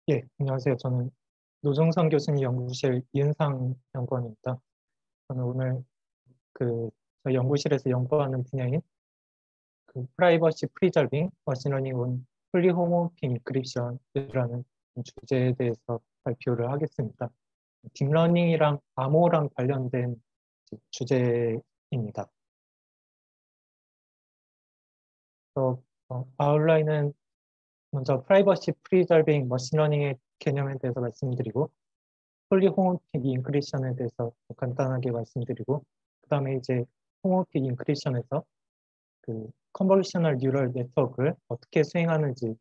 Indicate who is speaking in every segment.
Speaker 1: 안녕하세요. 저는 노정선 교수님 연구실 이은상 연구원입니다. 저는 오늘 그 저희 연구실에서 연구하는 분야인 프라이버시 프리저빙 머신러닝 온 풀리 홈오핑 인크립션이라는 주제에 대해서 발표를 하겠습니다. 딥러닝이랑 암호랑 관련된 주제입니다. 그래서 아웃라인은 먼저 프라이버시 프리저빙 머신러닝의 개념에 대해서 말씀드리고 폴리 홈오픽 인크리션에 대해서 간단하게 말씀드리고, 그 다음에 이제 홈오픽 인크리션에서 컨볼루셔널 뉴럴 네트워크를 어떻게 수행하는지,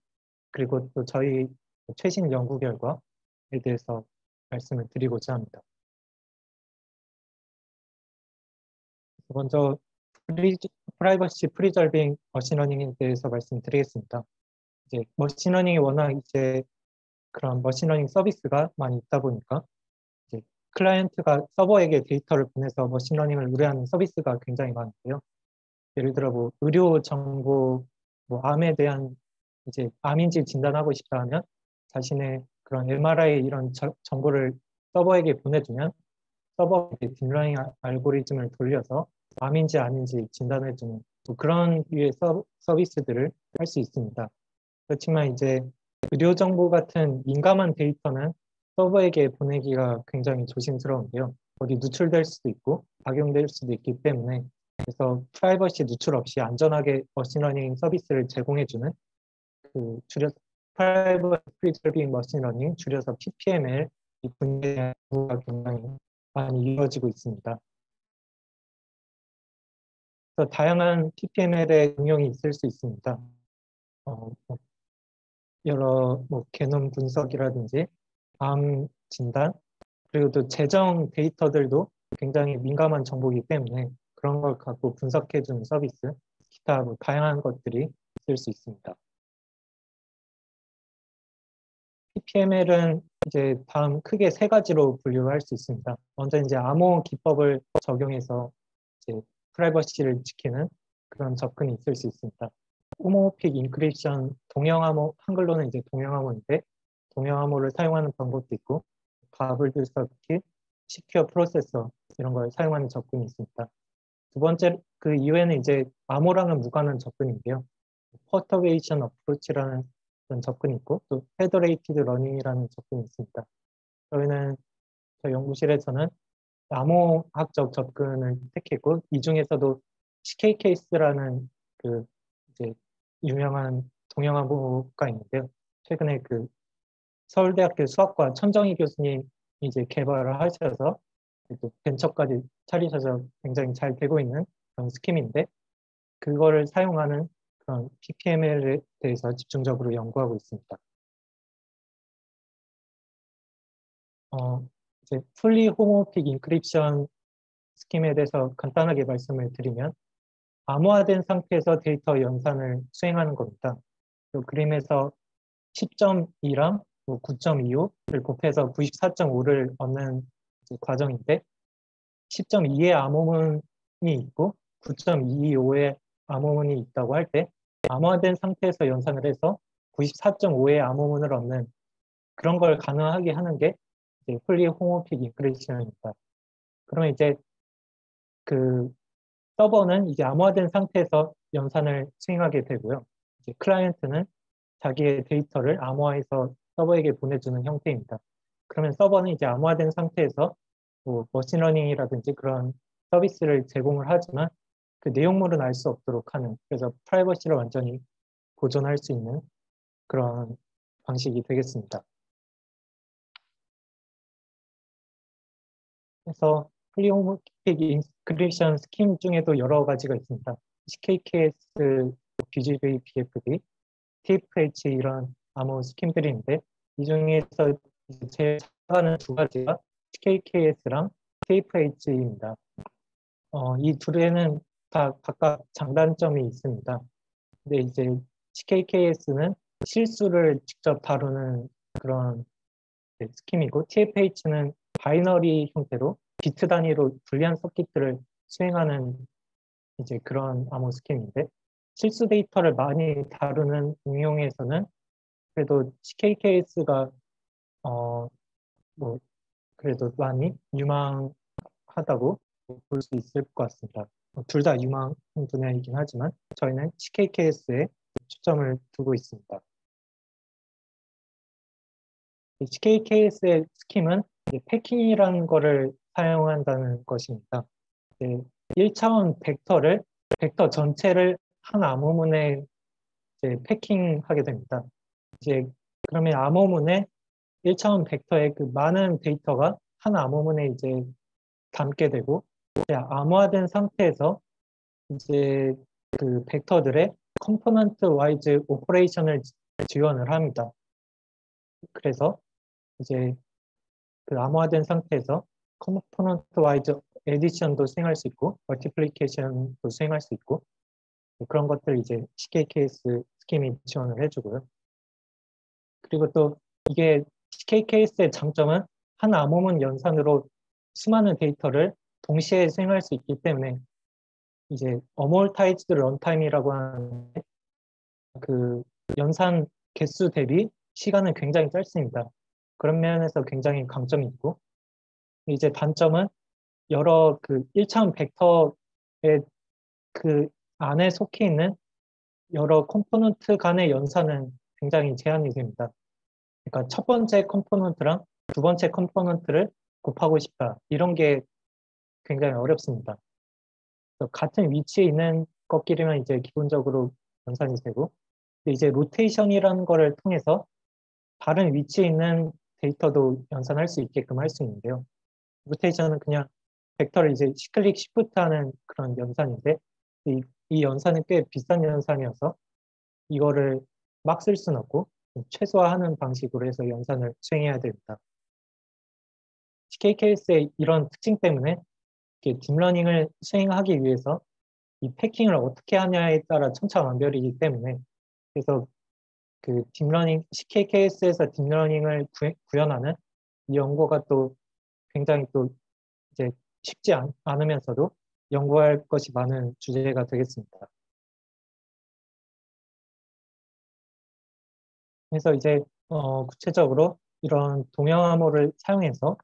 Speaker 1: 그리고 또 저희 최신 연구 결과에 대해서 말씀을 드리고자 합니다. 먼저 프라이버시 프리저빙 머신러닝에 대해서 말씀드리겠습니다. 이제 머신러닝이 워낙 이제 그런 머신러닝 서비스가 많이 있다 보니까 이제 클라이언트가 서버에게 데이터를 보내서 머신러닝을 의뢰하는 서비스가 굉장히 많은데요. 예를 들어 뭐 의료 정보, 뭐 암에 대한 이제 암인지 진단하고 싶다 하면 자신의 그런 MRI 이런 정보를 서버에게 보내주면 서버에 딥러닝 알고리즘을 돌려서 암인지 아닌지 진단해주는 뭐 그런 류의 서비스들을 할 수 있습니다. 그렇지만 이제 의료 정보 같은 민감한 데이터는 서버에게 보내기가 굉장히 조심스러운데요. 어디 누출될 수도 있고 악용될 수도 있기 때문에 그래서 프라이버시 누출 없이 안전하게 머신러닝 서비스를 제공해주는 줄여서 프라이버시 프리저빙 머신러닝 줄여서 PPML 이 분야의 연구가 굉장히 많이 이루어지고 있습니다. 그래서 다양한 PPML의 응용이 있을 수 있습니다. 뭐 여러 뭐 개놈 분석이라든지 암 진단 그리고 또 재정 데이터들도 굉장히 민감한 정보이기 때문에 그런 걸 갖고 분석해주는 서비스 기타 뭐 다양한 것들이 있을 수 있습니다. PPML은 이제 다음 크게 세 가지로 분류할 수 있습니다. 먼저 이제 암호 기법을 적용해서 이제 프라이버시를 지키는 그런 접근이 있을 수 있습니다. 호모픽 인크립션 동형암호, 한글로는 이제 동형암호인데 동형암호를 사용하는 방법도 있고 바블 서킷, 시큐어 프로세서 이런 걸 사용하는 접근이 있습니다. 두 번째 그 이후에는 이제 암호랑은 무관한 접근인데요. 퍼터베이션 어프로치라는 그런 접근이 있고 또 페더레이티드 러닝이라는 접근이 있습니다. 저희는 저희 연구실에서는 암호학적 접근을 택했고 이 중에서도 CK 케이스라는 그 이제 유명한 동형암호가 있는데요. 최근에 서울대학교 수학과 천정희 교수님이 이제 개발을 하셔서 또 벤처까지 차리셔서 굉장히 잘 되고 있는 그런 스킴인데 그거를 사용하는 그런 PPML에 대해서 집중적으로 연구하고 있습니다. 이제 풀리 호모픽 인크립션 스킴에 대해서 간단하게 말씀을 드리면 암호화된 상태에서 데이터 연산을 수행하는 겁니다. 그림에서 10.2랑 9.25를 곱해서 94.5를 얻는 과정인데 10.2의 암호문이 있고 9.25의 암호문이 있다고 할 때 암호화된 상태에서 연산을 해서 94.5의 암호문을 얻는 그런 걸 가능하게 하는 게 이제 풀리 호모픽 인크리션입니다. 그러면 이제 그 서버는 이제 암호화된 상태에서 연산을 수행하게 되고요. 이제 클라이언트는 자기의 데이터를 암호화해서 서버에게 보내주는 형태입니다. 그러면 서버는 이제 암호화된 상태에서 뭐 머신러닝이라든지 그런 서비스를 제공을 하지만 그 내용물은 알 수 없도록 하는 그래서 프라이버시를 완전히 보존할 수 있는 그런 방식이 되겠습니다. 그래서 플리홈오픽 인크립션 스킨 중에도 여러 가지가 있습니다. CKKS, BGP, BFD, TFH 이런 암호 스킨들인데 이 중에서 제일 작아하는 두 가지가 CKKS랑 TFH입니다. 이 둘에는 다 각각 장단점이 있습니다. 근데 이제 CKKS는 실수를 직접 다루는 그런 스킴이고 TFH는 바이너리 형태로 비트 단위로 불리한 서킷들을 수행하는 이제 그런 암호 스킴인데 실수 데이터를 많이 다루는 응용에서는 그래도 CKKS가 뭐 그래도 많이 유망하다고 볼 수 있을 것 같습니다. 둘 다 유망한 분야이긴 하지만 저희는 CKKS에 초점을 두고 있습니다. CKKS의 스킴은 이제 패킹이라는 거를 사용한다는 것입니다. 1차원 벡터 전체를 한 암호문에 이제 패킹하게 됩니다. 이제 그러면 암호문에 1차원 벡터의 그 많은 데이터가 한 암호문에 이제 담게 되고, 이제 암호화된 상태에서 이제 그 벡터들의 컴포넌트 와이즈 오퍼레이션을 지원을 합니다. 그래서 이제 그 암호화된 상태에서 컴포넌트 와이즈 에디션도 수행할 수 있고, 멀티플리케이션도 수행할 수 있고, 그런 것들 이제 CKKS 스킴이 지원을 해주고요. 그리고 또 이게 CKKS의 장점은 한 암호문 연산으로 수많은 데이터를 동시에 수행할 수 있기 때문에 이제 어몰타이즈드 런타임이라고 하는 그 연산 개수 대비 시간은 굉장히 짧습니다. 그런 면에서 굉장히 강점이 있고, 이제 단점은 여러 그 1차원 벡터의 그 안에 속해 있는 여러 컴포넌트 간의 연산은 굉장히 제한이 됩니다. 그러니까 첫 번째 컴포넌트랑 두 번째 컴포넌트를 곱하고 싶다. 이런 게 굉장히 어렵습니다. 같은 위치에 있는 것끼리만 이제 기본적으로 연산이 되고, 이제 로테이션이라는 거를 통해서 다른 위치에 있는 데이터도 연산할 수 있게끔 할 수 있는데요. 로테이션은 그냥 벡터를 이제 시클릭 시프트 하는 그런 연산인데, 이 연산이 꽤 비싼 연산이어서 이거를 막 쓸 수는 없고 최소화하는 방식으로 해서 연산을 수행해야 됩니다. CKKS의 이런 특징 때문에 딥러닝을 수행하기 위해서 이 패킹을 어떻게 하냐에 따라 천차만별이기 때문에, 그래서 그 딥러닝, CKKS에서 딥러닝을 구현하는 이 연구가 또 굉장히 또 이제 쉽지 않으면서도 연구할 것이 많은 주제가 되겠습니다. 그래서 이제 구체적으로 이런 동형 암호를 사용해서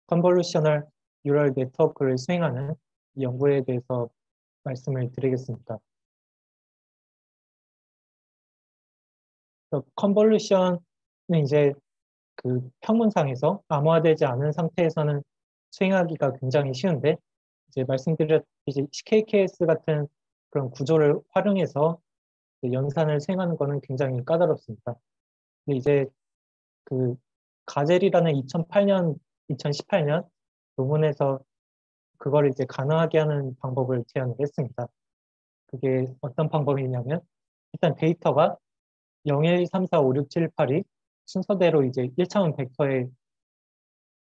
Speaker 1: 컨볼루셔널 뉴럴 네트워크를 수행하는 이 연구에 대해서 말씀을 드리겠습니다. 컨볼루션은 이제 그 평문상에서 암호화되지 않은 상태에서는 수행하기가 굉장히 쉬운데, 이제 말씀드렸듯이 CKKS 같은 그런 구조를 활용해서 연산을 수행하는 것은 굉장히 까다롭습니다. 근데 이제 그 가젤이라는 2008년, 2018년 논문에서 그걸 이제 가능하게 하는 방법을 제안을 했습니다. 그게 어떤 방법이냐면, 일단 데이터가 0, 1, 3, 4, 5, 6, 7, 8이 순서대로 이제 1차원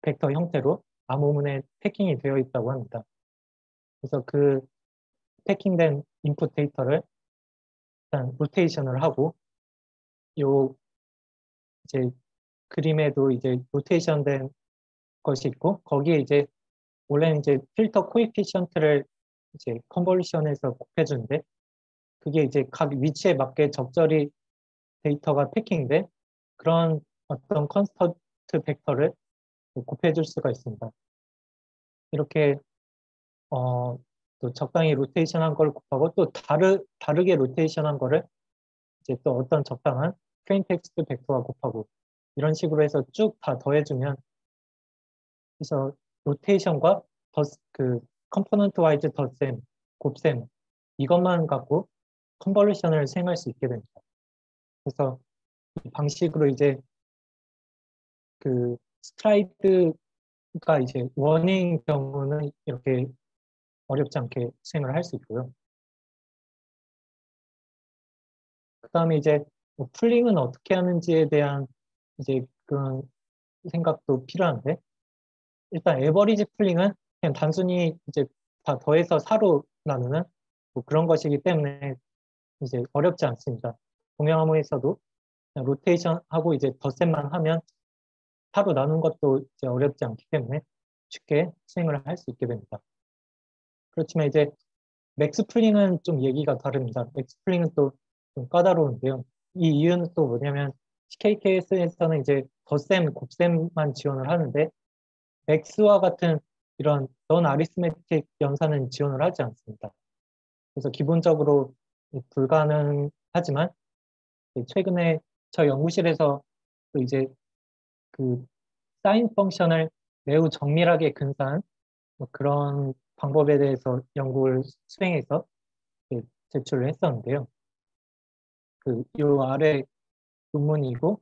Speaker 1: 벡터 형태로 암호문에 패킹이 되어 있다고 합니다. 그래서 그 패킹된 인풋 데이터를 일단 로테이션을 하고, 요 이제 그림에도 이제 로테이션 된 것이 있고, 거기에 이제 원래는 이제 필터 코에피션트를 이제 컨볼루션에서 곱해주는데, 그게 이제 각 위치에 맞게 적절히 데이터가 패킹돼 그런 어떤 컨스턴트 벡터를 곱해줄 수가 있습니다. 이렇게 또 적당히 로테이션한 걸 곱하고 또 다르게 로테이션한 거를 이제 또 어떤 적당한 플레인 텍스트 벡터와 곱하고 이런 식으로 해서 쭉 다 더해주면, 그래서 로테이션과 그 컴포넌트 와이즈 덧셈, 곱셈 이것만 갖고 컨볼루션을 수행할 수 있게 됩니다. 그래서 이 방식으로 이제 그 스트라이드가 이제 원인 경우는 이렇게 어렵지 않게 수행을 할 수 있고요. 그 다음에 이제 뭐 풀링은 어떻게 하는지에 대한 이제 그런 생각도 필요한데, 일단 에버리지 풀링은 그냥 단순히 이제 다 더해서 4로 나누는 뭐 그런 것이기 때문에 이제 어렵지 않습니다. 동양암호에서도 로테이션 하고 이제 덧셈만 하면 4로 나눈 것도 이제 어렵지 않기 때문에 쉽게 수행을 할 수 있게 됩니다. 그렇지만 이제 맥스 풀링은 좀 얘기가 다릅니다. 맥스 풀링은 또 좀 까다로운데요. 이 이유는 또 뭐냐면 CKKS에서는 이제 덧셈, 곱셈만 지원을 하는데 맥스와 같은 이런 넌 아리스메틱 연산은 지원을 하지 않습니다. 그래서 기본적으로 불가능하지만 최근에 저 연구실에서 또 이제 그 사인 펑션을 매우 정밀하게 근사한 뭐 그런 방법에 대해서 연구를 수행해서 제출을 했었는데요. 요 아래 논문이고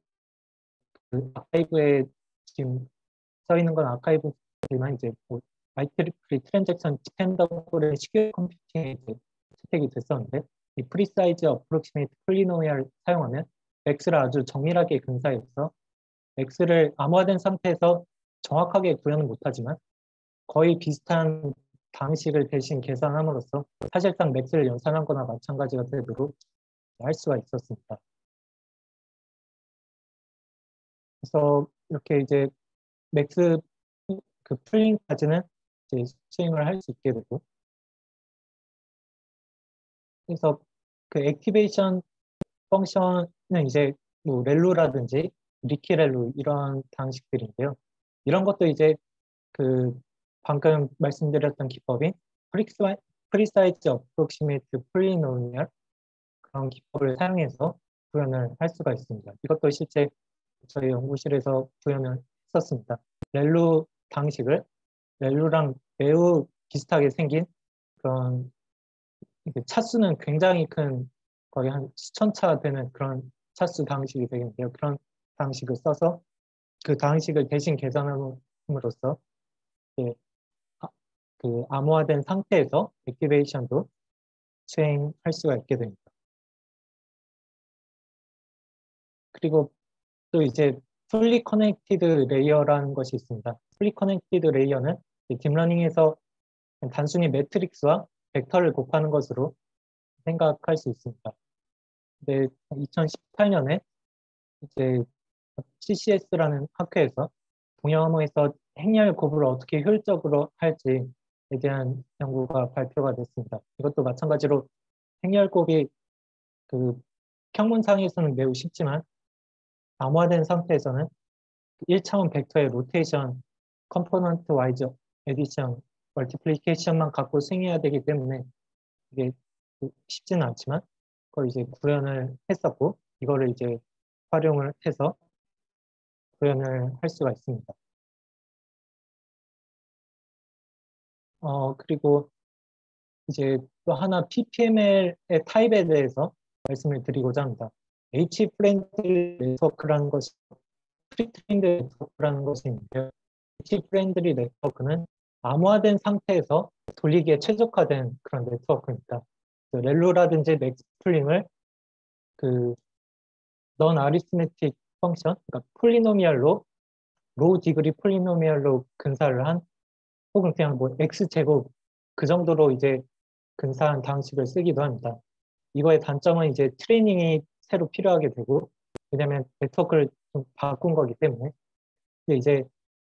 Speaker 1: 아카이브에 지금 써 있는 건 아카이브지만 이제 뭐 IEEE 트랜잭션 디펜더블의 시큐어 컴퓨팅에 이제 채택이 됐었는데 이 프리사이즈 어프로키메이트 폴리노미얼 사용하면 맥스를 아주 정밀하게 근사해서 맥스를 암호화된 상태에서 정확하게 구현은 못하지만 거의 비슷한 방식을 대신 계산함으로써 사실상 맥스를 연산한 거나 마찬가지가 되도록 할 수가 있었습니다. 그래서 이렇게 이제 맥스 그 풀링까지는 이제 수행을 할 수 있게 되고 그래서 그 액티베이션 펑션은 이제 뭐 렐루라든지 리키렐루 이런 방식들인데요. 이런 것도 이제 그 방금 말씀드렸던 기법인 프리사이즈 어프록시메이트 폴리노미얼 그런 기법을 사용해서 구현을 할 수가 있습니다. 이것도 실제 저희 연구실에서 구현을 했었습니다. 렐루 방식을 렐루랑 매우 비슷하게 생긴 그런 차수는 굉장히 큰 거의 한 수천 차 되는 그런 차수 방식이 되겠는데요. 그런 방식을 써서 그 방식을 대신 계산함으로써 그 암호화된 상태에서 액티베이션도 수행할 수가 있게 됩니다. 그리고 또 이제 풀리 커넥티드 레이어라는 것이 있습니다. 풀리 커넥티드 레이어는 딥러닝에서 단순히 매트릭스와 벡터를 곱하는 것으로 생각할 수 있습니다. 근데 2018년에 이제 CCS라는 학회에서 동영암호에서 행렬 곱을 어떻게 효율적으로 할지에 대한 연구가 발표가 됐습니다. 이것도 마찬가지로 행렬 곱이 그 평문상에서는 매우 쉽지만 암호화된 상태에서는 1차원 벡터의 로테이션, 컴포넌트 와이즈 에디션, 멀티플리케이션만 갖고 수행해야 되기 때문에 이게 쉽지는 않지만 그걸 이제 구현을 했었고 이거를 이제 활용을 해서 구현을 할 수가 있습니다. 그리고 이제 또 하나 PPML의 타입에 대해서 말씀을 드리고자 합니다. H-프렌들리 네트워크라는 것이 프리트레인드 네트워크라는 것이 있는데요. H-프렌들리 네트워크는 암호화된 상태에서 돌리기에 최적화된 그런 네트워크입니다. 렐루라든지 맥스플링을 그 넌 아리스메틱 펑션, 그러니까 폴리노미얼로 로우 디그리 폴리노미얼로 근사를 한 혹은 그냥 뭐 X제곱 그 정도로 이제 근사한 방식을 쓰기도 합니다. 이거의 단점은 이제 트레이닝이 새로 필요하게 되고 왜냐하면 네트워크를 좀 바꾼 거기 때문에 근데 이제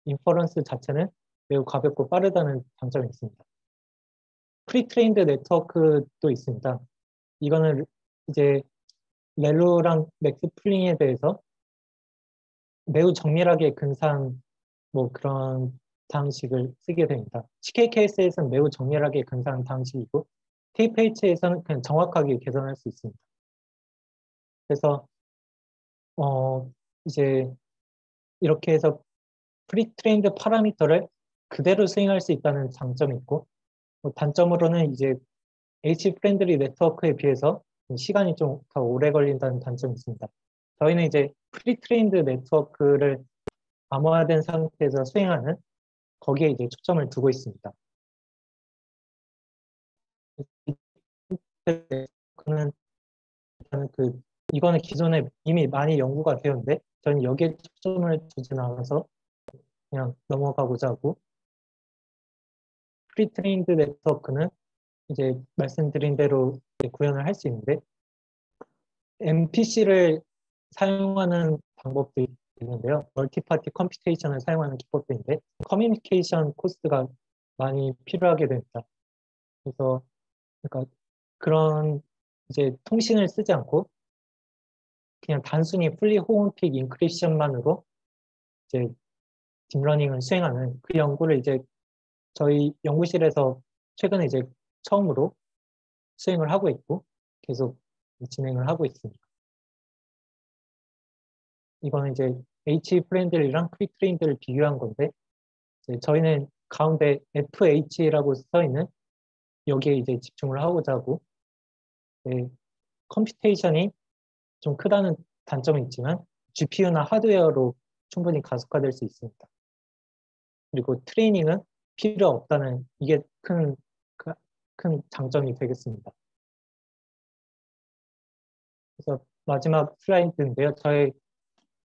Speaker 1: 인퍼런스 자체는 매우 가볍고 빠르다는 장점이 있습니다. 프리트레인드 네트워크도 있습니다. 이거는 이제 렐루랑 맥스플링에 대해서 매우 정밀하게 근사한 뭐 그런 방식을 쓰게 됩니다. CKKS에서는 매우 정밀하게 근사한 방식이고 TPH에서는 그냥 정확하게 계산할 수 있습니다. 그래서 이제 이렇게 해서 프리트레인드 파라미터를 그대로 수행할 수 있다는 장점이 있고 뭐 단점으로는 이제 H-프렌들리 네트워크에 비해서 시간이 좀 더 오래 걸린다는 단점이 있습니다. 저희는 이제 프리트레인드 네트워크를 암호화된 상태에서 수행하는 거기에 이제 초점을 두고 있습니다. 그는 이거는 기존에 이미 많이 연구가 되었는데 저는 여기에 초점을 두지 않아서 그냥 넘어가고자 하고 프리트레인드 네트워크는 이제 말씀드린 대로 구현을 할 수 있는데 MPC를 사용하는 방법도 있는데요. 멀티파티 컴퓨테이션을 사용하는 기법도 있는데 커뮤니케이션 코스트가 많이 필요하게 됩니다. 그래서 그러니까 그런 이제 통신을 쓰지 않고 그냥 단순히 풀리 호응픽 인크리션만으로 이제 딥러닝을 수행하는 그 연구를 이제 저희 연구실에서 최근에 이제 처음으로 수행을 하고 있고 계속 진행을 하고 있습니다. 이거는 이제 H 프렌들이랑 퀵 트레인들을 비교한 건데 이제 저희는 가운데 FH라고 써 있는 여기에 이제 집중을 하고자 하고 네, 컴퓨테이션이 좀 크다는 단점이 있지만 GPU나 하드웨어로 충분히 가속화될 수 있습니다. 그리고 트레이닝은 필요 없다는 이게 큰 장점이 되겠습니다. 그래서 마지막 슬라이드인데요. 저희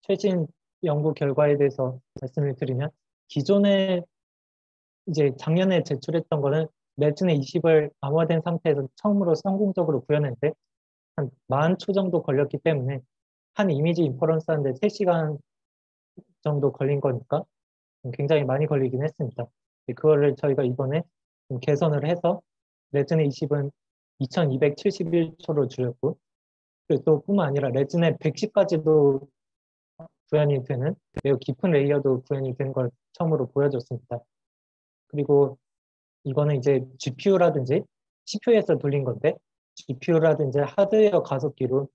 Speaker 1: 최신 연구 결과에 대해서 말씀을 드리면 기존에 이제 작년에 제출했던 거는 레진의 20을 암호화된 상태에서 처음으로 성공적으로 구현했는데 한 40초 정도 걸렸기 때문에 한 이미지 인퍼런스 하는데 3시간 정도 걸린 거니까 굉장히 많이 걸리긴 했습니다. 그거를 저희가 이번에 좀 개선을 해서 레진의 20은 2271초로 줄였고 그리고 또 뿐만 아니라 레진의 110까지도 구현이 되는 매우 깊은 레이어도 구현이 된 걸 처음으로 보여줬습니다. 그리고 이거는 이제 GPU라든지 CPU에서 돌린 건데 GPU라든지 하드웨어 가속기로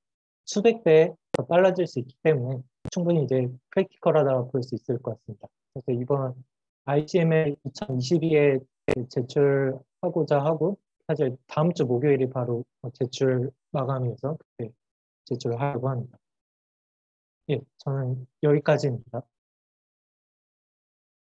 Speaker 1: 수백 배 더 빨라질 수 있기 때문에 충분히 이제 프랙티컬하다고 볼 수 있을 것 같습니다. 그래서 이번 ICML 2022에 제출하고자 하고 사실 다음 주 목요일이 바로 제출 마감이어서 그때 제출을 하려고 합니다. 예, 저는 여기까지입니다.